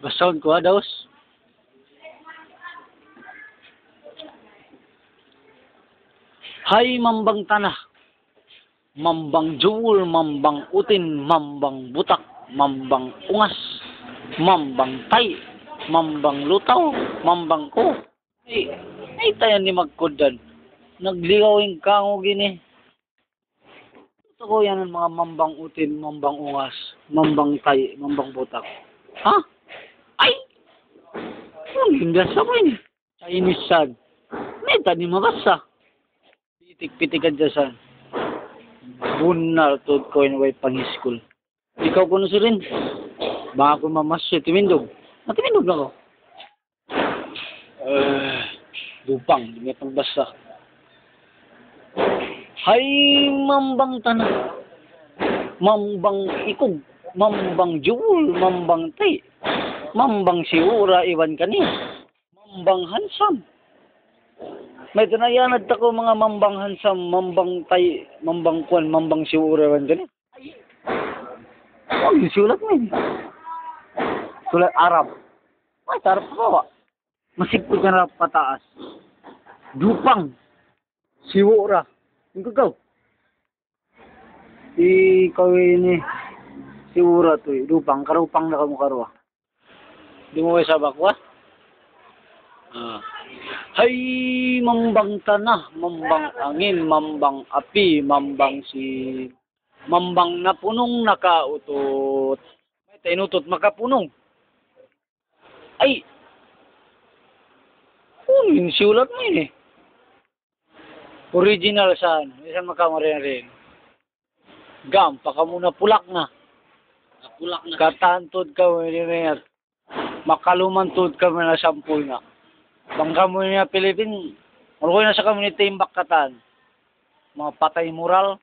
Basound ko daos. Hay mambang tanah, mambang jewel, mambang utin, mambang butak, mambang ungas, mambang tay, mambang lutaw, mambang ko. Ay tayo ni magkudan. Nagligawing kango gini. Ito ko yan ang mga mambang utin, mambang ungas, mambang tay, mambang butak. Ha? Ay! Hindi sa ko yun. Chinese sad. May tani mabasa. Pitik-pitikan dyan sa bunal to ko in way pang school. Ikaw ko na rin. Baka ko mamasya timindog. Timindog na ko. Lupang, hindi pagbasa. Hay mambang tanah, mambang ikog, mambang jewel, mambang tay, mambang siura iwan kani, mambang hansam. May tinayanad ako mga mambang hansam, mambang tay, mambang kwan, mambang siura iwan kani. Ay, sulat mo yun. Sulat Arab. Ay, Arab pa ba? Masipod ka na pataas. Dupang, siura. Ikaw. Ikaw ini si Ura to, lupang karupang na kamo karwa. Di mo sa bakwa? Hay mambang tanah, mambang angin, mambang api, mambang mambang na punong nakautot. May tinutot makapunong. Ay. Yung siulat mo yun eh. Original saan? Isang makamarin rin. Gam, paka muna pulak na. Pulak na. Katantod ka mo yun. Makalumantod ka mo na sampoy na. Bangka mo niya Pilipin. Malukoy na sa community imbak katan. Mga patay moral.